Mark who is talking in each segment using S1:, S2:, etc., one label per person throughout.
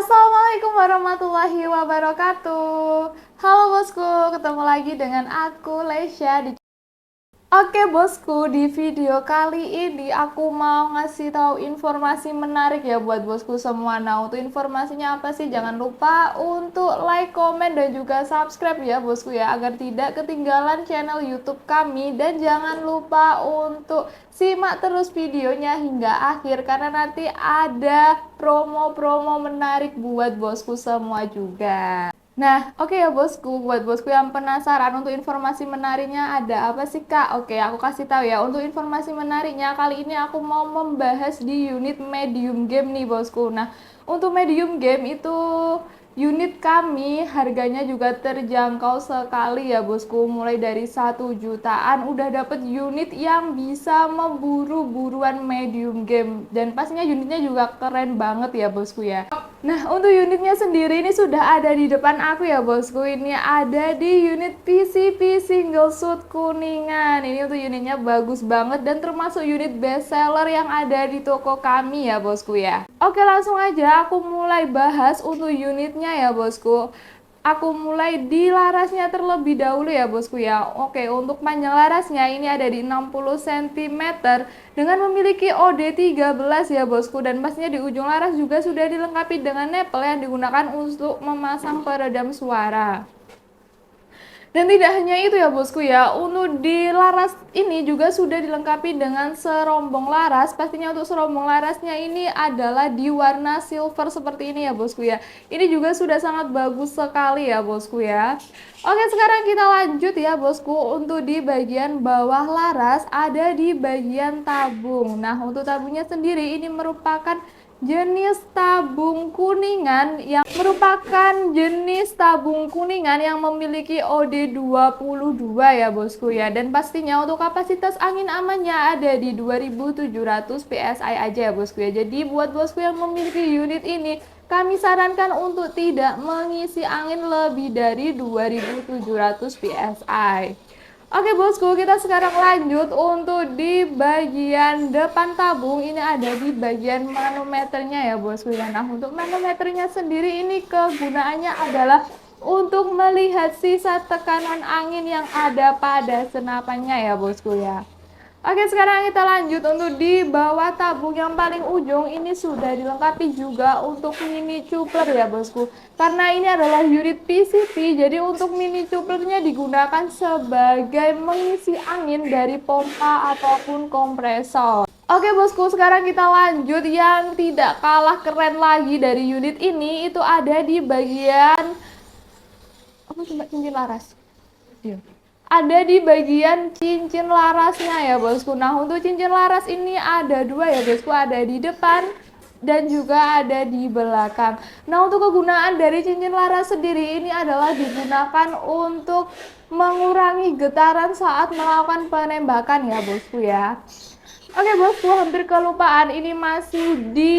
S1: Assalamualaikum warahmatullahi wabarakatuh. Halo bosku, ketemu lagi dengan aku Lesya di Oke bosku, di video kali ini aku mau ngasih tahu informasi menarik ya buat bosku semua. Nah, untuk informasinya apa sih? Jangan lupa untuk like, komen, dan juga subscribe ya bosku ya, agar tidak ketinggalan channel YouTube kami. Dan jangan lupa untuk simak terus videonya hingga akhir, karena nanti ada promo-promo menarik buat bosku semua juga. Nah, oke ya bosku, buat bosku yang penasaran untuk informasi menariknya ada apa sih Kak? Oke, aku kasih tahu ya. Untuk informasi menariknya kali ini aku mau membahas di unit medium game nih bosku. Nah, untuk medium game itu unit kami harganya juga terjangkau sekali ya bosku. Mulai dari 1 jutaan udah dapet unit yang bisa memburu buruan medium game. Dan pastinya unitnya juga keren banget ya bosku ya. Nah, untuk unitnya sendiri ini sudah ada di depan aku ya bosku. Ini ada di unit PCP Single Suit Kuningan. Ini untuk unitnya bagus banget dan termasuk unit best seller yang ada di toko kami ya bosku ya. Oke, langsung aja aku mulai bahas untuk unitnya ya bosku. Aku mulai di larasnya terlebih dahulu ya bosku ya. Oke, untuk panjang larasnya ini ada di 60 cm dengan memiliki OD13 ya bosku. Dan pastinya di ujung laras juga sudah dilengkapi dengan nepel yang digunakan untuk memasang peredam suara. Dan tidak hanya itu ya bosku ya, untuk di laras ini juga sudah dilengkapi dengan serombong laras. Pastinya untuk serombong larasnya ini adalah di warna silver seperti ini ya bosku ya. Ini juga sudah sangat bagus sekali ya bosku ya. Oke, sekarang kita lanjut ya bosku. Untuk di bagian bawah laras ada di bagian tabung. Nah, untuk tabungnya sendiri ini merupakan jenis tabung kuningan yang memiliki OD22 ya bosku ya. Dan pastinya untuk kapasitas angin amannya ada di 2700 PSI aja ya bosku ya. Jadi buat bosku yang memiliki unit ini, kami sarankan untuk tidak mengisi angin lebih dari 2700 PSI. Oke bosku, kita sekarang lanjut untuk di bagian depan tabung. Ini ada di bagian manometernya ya bosku ya. Nah, untuk manometernya sendiri ini kegunaannya adalah untuk melihat sisa tekanan angin yang ada pada senapannya ya bosku ya. Oke, sekarang kita lanjut untuk di bawah tabung yang paling ujung. Ini sudah dilengkapi juga untuk mini coupler ya bosku. Karena ini adalah unit PCP, jadi untuk mini couplernya digunakan sebagai mengisi angin dari pompa ataupun kompresor. Oke bosku, sekarang kita lanjut yang tidak kalah keren lagi dari unit ini. Itu ada di bagian cincin laras. Iya. Ada di bagian cincin larasnya ya bosku. Nah, untuk cincin laras ini ada dua ya bosku, ada di depan dan juga ada di belakang. Nah, untuk kegunaan dari cincin laras sendiri ini adalah digunakan untuk mengurangi getaran saat melakukan penembakan ya bosku ya. Oke bosku, hampir kelupaan, ini masih di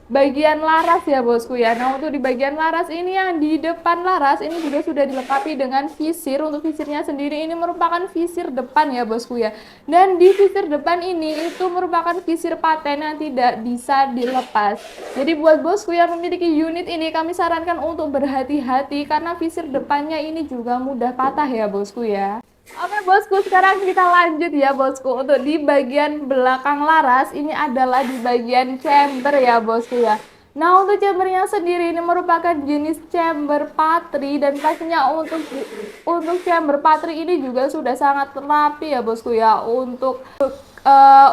S1: bagian laras ya bosku ya. Nah, untuk di bagian laras ini, yang di depan laras ini juga sudah dilengkapi dengan visir. Untuk visirnya sendiri ini merupakan visir depan ya bosku ya. Dan di visir depan ini itu merupakan visir paten yang tidak bisa dilepas. Jadi buat bosku yang memiliki unit ini, kami sarankan untuk berhati-hati karena visir depannya ini juga mudah patah ya bosku ya. Oke bosku, sekarang kita lanjut ya bosku. Untuk di bagian belakang laras ini adalah di bagian chamber ya bosku ya. Nah, untuk chambernya sendiri ini merupakan jenis chamber patri, dan pastinya untuk chamber patri ini juga sudah sangat rapi ya bosku ya.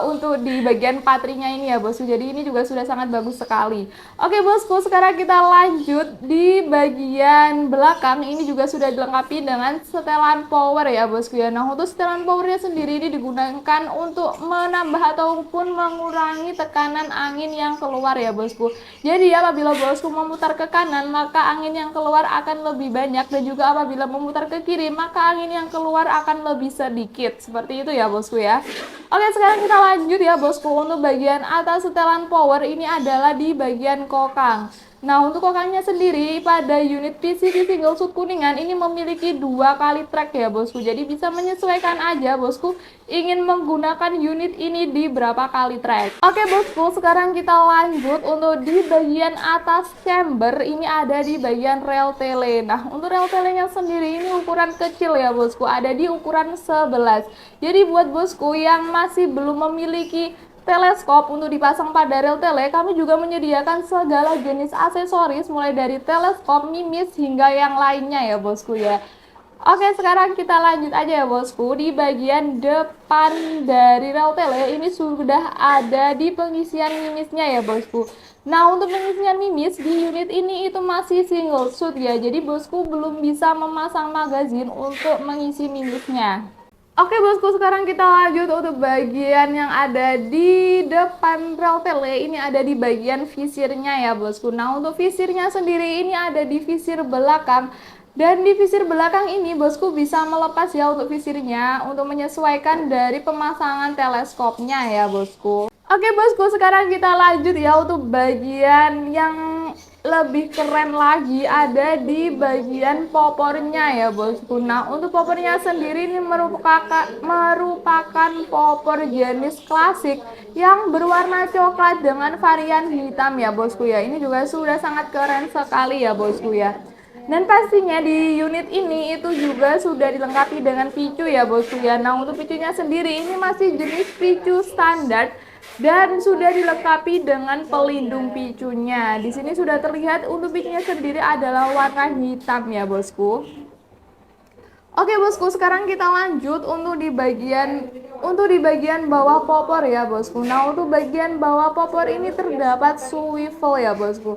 S1: Untuk di bagian patrinya ini ya bosku, jadi ini juga sudah sangat bagus sekali. Oke bosku, sekarang kita lanjut di bagian belakang. Ini juga sudah dilengkapi dengan setelan power ya bosku ya. Nah, untuk setelan powernya sendiri ini digunakan untuk menambah ataupun mengurangi tekanan angin yang keluar ya bosku. Jadi apabila bosku memutar ke kanan, maka angin yang keluar akan lebih banyak, dan juga apabila memutar ke kiri, maka angin yang keluar akan lebih sedikit. Seperti itu ya bosku ya. Oke, sekarang kita lanjut ya bosku. Untuk bagian atas setelan power ini adalah di bagian kokang. Nah, untuk kokangnya sendiri pada unit PCV single shoot Kuningan ini memiliki 2 kali track ya bosku. Jadi bisa menyesuaikan aja bosku ingin menggunakan unit ini di berapa kali track. Oke bosku, sekarang kita lanjut untuk di bagian atas chamber. Ini ada di bagian rel tele. Nah, untuk rel telenya sendiri ini ukuran kecil ya bosku, ada di ukuran 11. Jadi buat bosku yang masih belum memiliki teleskop untuk dipasang pada rel tele, kami juga menyediakan segala jenis aksesoris mulai dari teleskop, mimis, hingga yang lainnya ya bosku ya. Oke, sekarang kita lanjut aja ya bosku. Di bagian depan dari rel tele ini sudah ada di pengisian mimisnya ya bosku. Nah, untuk pengisian mimis di unit ini itu masih single shoot ya. Jadi bosku belum bisa memasang magazin untuk mengisi mimisnya. Oke bosku, sekarang kita lanjut untuk bagian yang ada di depan rel tele. Ini ada di bagian visirnya ya bosku. Nah, untuk visirnya sendiri ini ada di visir belakang. Dan di visir belakang ini bosku bisa melepas ya untuk visirnya untuk menyesuaikan dari pemasangan teleskopnya ya bosku. Oke bosku, sekarang kita lanjut ya untuk bagian yang lebih keren lagi, ada di bagian popornya ya bosku. Nah, untuk popornya sendiri ini merupakan popor jenis klasik yang berwarna coklat dengan varian hitam ya bosku ya. Ini juga sudah sangat keren sekali ya bosku ya. Dan pastinya di unit ini itu juga sudah dilengkapi dengan picu ya bosku ya. Nah, untuk picunya sendiri ini masih jenis picu standar dan sudah dilengkapi dengan pelindung picunya. Di sini sudah terlihat untuk picunya sendiri adalah warna hitam ya bosku. Oke bosku, sekarang kita lanjut untuk di bagian bawah popor ya bosku. Nah, untuk bagian bawah popor ini terdapat swivel ya bosku.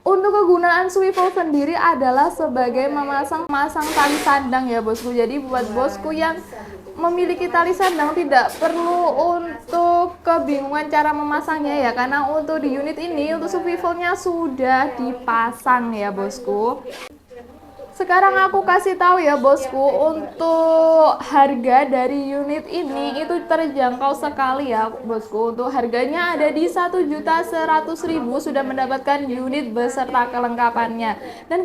S1: Untuk kegunaan swivel sendiri adalah sebagai memasang tali sandang ya bosku. Jadi buat bosku yang memiliki tali sandang tidak perlu untuk kebingungan cara memasangnya ya, karena untuk di unit ini untuk swivelnya sudah dipasang ya bosku. Sekarang aku kasih tahu ya bosku, untuk harga dari unit ini itu terjangkau sekali ya bosku. Untuk harganya ada di 1.100.000 sudah mendapatkan unit beserta kelengkapannya. Dan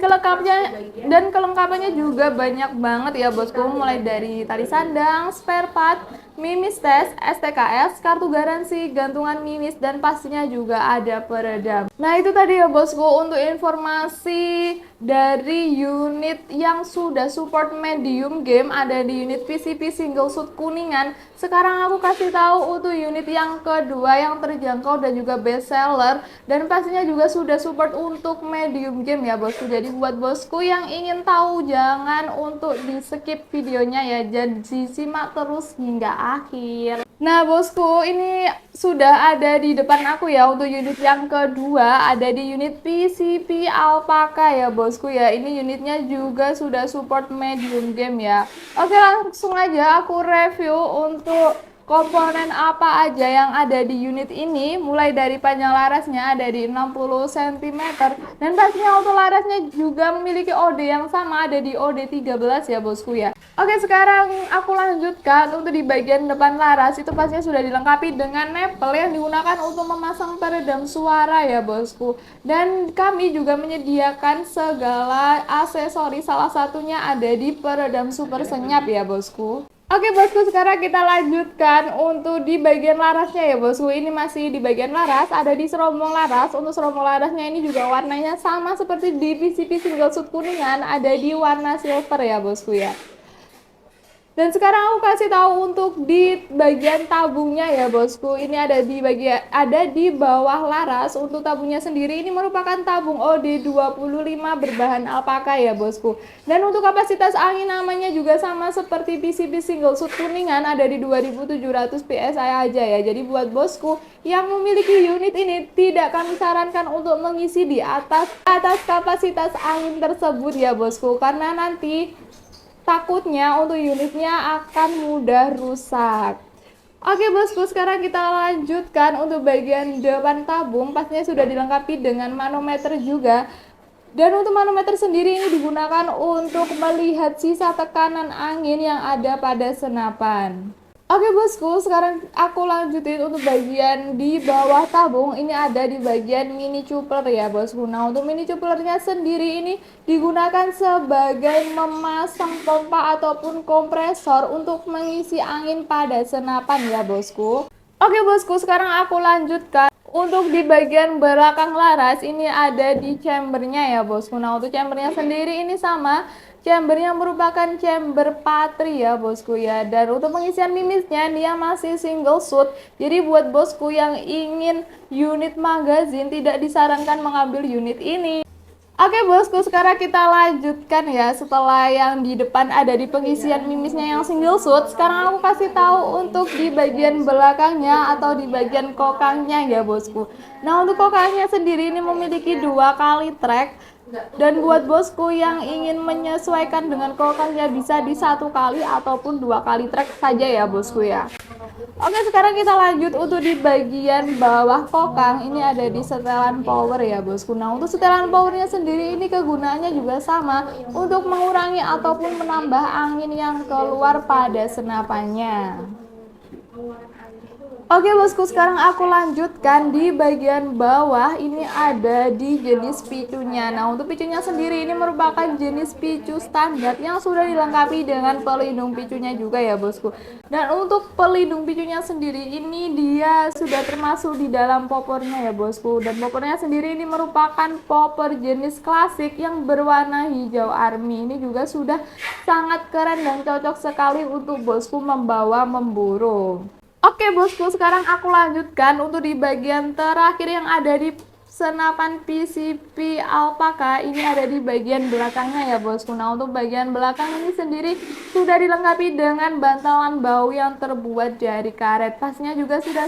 S1: kelengkapannya juga banyak banget ya bosku, mulai dari tali sandang, spare part, mimis tes, STKS, kartu garansi, gantungan mimis, dan pastinya juga ada peredam. Nah, itu tadi ya bosku untuk informasi dari unit yang sudah support medium game ada di unit PCV single shoot Kuningan. Sekarang aku kasih tahu untuk unit yang kedua yang terjangkau dan juga best seller, dan pastinya juga sudah support untuk medium game ya bosku. Jadi buat bosku yang ingin tahu jangan untuk di skip videonya ya, jadi simak terus hingga akhir. Nah bosku, ini sudah ada di depan aku ya untuk unit yang kedua, ada di unit PCV Alpaka ya bosku ya. Ini unitnya juga sudah support medium game ya. Oke, langsung aja aku review untuk komponen apa aja yang ada di unit ini. Mulai dari panjang larasnya ada di 60 cm, dan pastinya auto larasnya juga memiliki OD yang sama, ada di OD 13 ya bosku ya. Oke, sekarang aku lanjutkan untuk di bagian depan laras. Itu pastinya sudah dilengkapi dengan nepel yang digunakan untuk memasang peredam suara ya bosku. Dan kami juga menyediakan segala aksesoris, salah satunya ada di peredam super senyap ya bosku. Oke bosku, sekarang kita lanjutkan untuk di bagian larasnya ya bosku. Ini masih di bagian laras, ada di serombong laras. Untuk serombong larasnya ini juga warnanya sama seperti di PCV single shoot Kuningan, ada di warna silver ya bosku ya. Dan sekarang aku kasih tahu untuk di bagian tabungnya ya bosku. Ini ada di bawah laras. Untuk tabungnya sendiri ini merupakan tabung OD25 berbahan alpaka ya bosku. Dan untuk kapasitas angin amannya juga sama seperti PCV single shoot Kuningan, ada di 2700 PSI aja ya. Jadi buat bosku yang memiliki unit ini tidak kami sarankan untuk mengisi di atas kapasitas angin tersebut ya bosku, karena nanti takutnya untuk unitnya akan mudah rusak. Oke bosku, sekarang kita lanjutkan untuk bagian depan tabung. Pastinya sudah dilengkapi dengan manometer juga. Dan untuk manometer sendiri ini digunakan untuk melihat sisa tekanan angin yang ada pada senapan. Oke bosku, sekarang aku lanjutin untuk bagian di bawah tabung. Ini ada di bagian mini coupler ya bosku. Nah untuk mini couplernya sendiri ini digunakan sebagai memasang pompa ataupun kompresor untuk mengisi angin pada senapan ya bosku. Oke bosku, sekarang aku lanjutkan. Untuk di bagian belakang laras ini ada di chambernya ya bosku. Nah untuk chambernya sendiri ini sama. Chambernya merupakan chamber patri ya bosku ya. Dan untuk pengisian mimisnya dia masih single shoot. Jadi buat bosku yang ingin unit magazine tidak disarankan mengambil unit ini. Oke bosku, sekarang kita lanjutkan ya. Setelah yang di depan ada di pengisian mimisnya yang single shoot, sekarang aku kasih tahu untuk di bagian belakangnya atau di bagian kokangnya ya bosku. Nah untuk kokangnya sendiri ini memiliki 2 kali track. Dan buat bosku yang ingin menyesuaikan dengan kokangnya bisa di 1 kali ataupun 2 kali track saja ya bosku ya. Oke, sekarang kita lanjut untuk di bagian bawah kokang. Ini ada di setelan power ya bosku. Nah untuk setelan powernya sendiri ini kegunaannya juga sama untuk mengurangi ataupun menambah angin yang keluar pada senapannya. Oke bosku, sekarang aku lanjutkan di bagian bawah. Ini ada di jenis picunya. Nah untuk picunya sendiri ini merupakan jenis picu standar yang sudah dilengkapi dengan pelindung picunya juga ya bosku. Dan untuk pelindung picunya sendiri ini dia sudah termasuk di dalam popornya ya bosku. Dan popornya sendiri ini merupakan popor jenis klasik yang berwarna hijau army. Ini juga sudah sangat keren dan cocok sekali untuk bosku membawa memburu. Oke bosku, sekarang aku lanjutkan untuk di bagian terakhir yang ada di senapan PCP Alpaka. Ini ada di bagian belakangnya ya bosku. Nah untuk bagian belakang ini sendiri sudah dilengkapi dengan bantalan bau yang terbuat dari karet. Pastinya juga sudah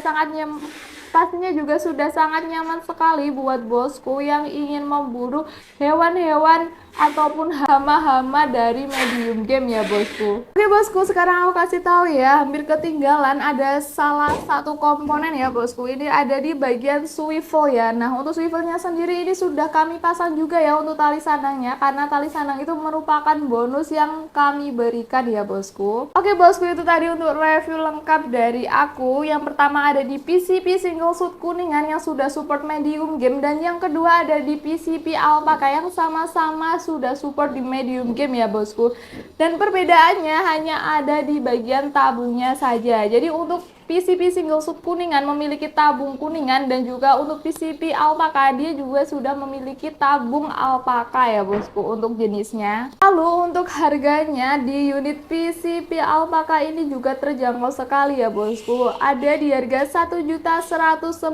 S1: sangat nyaman sekali buat bosku yang ingin memburu hewan-hewan ataupun hama-hama dari medium game ya bosku. Oke bosku, sekarang aku kasih tahu ya, hampir ketinggalan ada salah satu komponen ya bosku. Ini ada di bagian swivel ya. Nah untuk swivelnya sendiri ini sudah kami pasang juga ya untuk tali sanangnya, karena tali sanang itu merupakan bonus yang kami berikan ya bosku. Oke bosku, itu tadi untuk review lengkap dari aku. Yang pertama ada di PCP single shoot kuningan yang sudah support medium game, dan yang kedua ada di PCP Alpaka yang sama-sama sudah support di medium game ya bosku. Dan perbedaannya hanya ada di bagian tabungnya saja. Jadi untuk PCP single shoot kuningan memiliki tabung kuningan, dan juga untuk PCP Alpaka dia juga sudah memiliki tabung alpaka ya bosku untuk jenisnya. Lalu untuk harganya di unit PCP Alpaka ini juga terjangkau sekali ya bosku. Ada di harga 1.190.000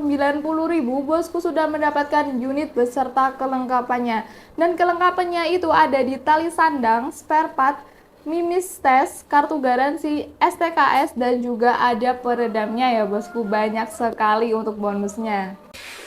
S1: bosku sudah mendapatkan unit beserta kelengkapannya. Dan kelengkapannya itu ada di tali sandang, spare part, mimis tes, kartu garansi, STKS, dan juga ada peredamnya ya bosku. Banyak sekali untuk bonusnya.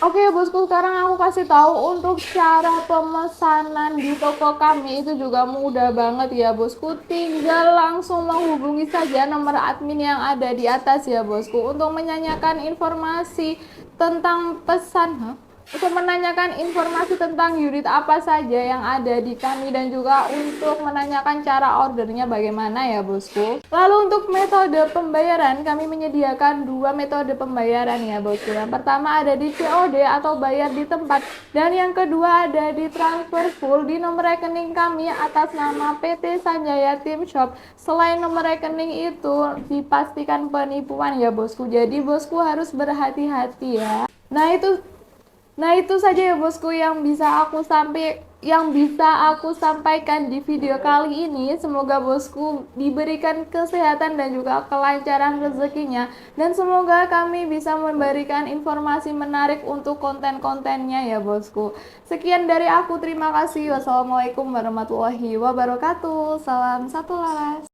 S1: Oke bosku, sekarang aku kasih tahu untuk cara pemesanan di toko kami itu juga mudah banget ya bosku. Tinggal langsung menghubungi saja nomor admin yang ada di atas ya bosku untuk menanyakan informasi tentang untuk menanyakan informasi tentang unit apa saja yang ada di kami, dan juga untuk menanyakan cara ordernya bagaimana ya bosku. Lalu untuk metode pembayaran, kami menyediakan 2 metode pembayaran ya bosku. Yang pertama ada di COD atau bayar di tempat, dan yang kedua ada di transfer full di nomor rekening kami atas nama PT Sanjaya Team Shop. Selain nomor rekening itu dipastikan penipuan ya bosku, jadi bosku harus berhati-hati ya. Nah itu saja ya bosku yang bisa aku sampaikan di video kali ini. Semoga bosku diberikan kesehatan dan juga kelancaran rezekinya, dan semoga kami bisa memberikan informasi menarik untuk konten-kontennya ya bosku. Sekian dari aku, terima kasih. Wassalamualaikum warahmatullahi wabarakatuh. Salam satu laras.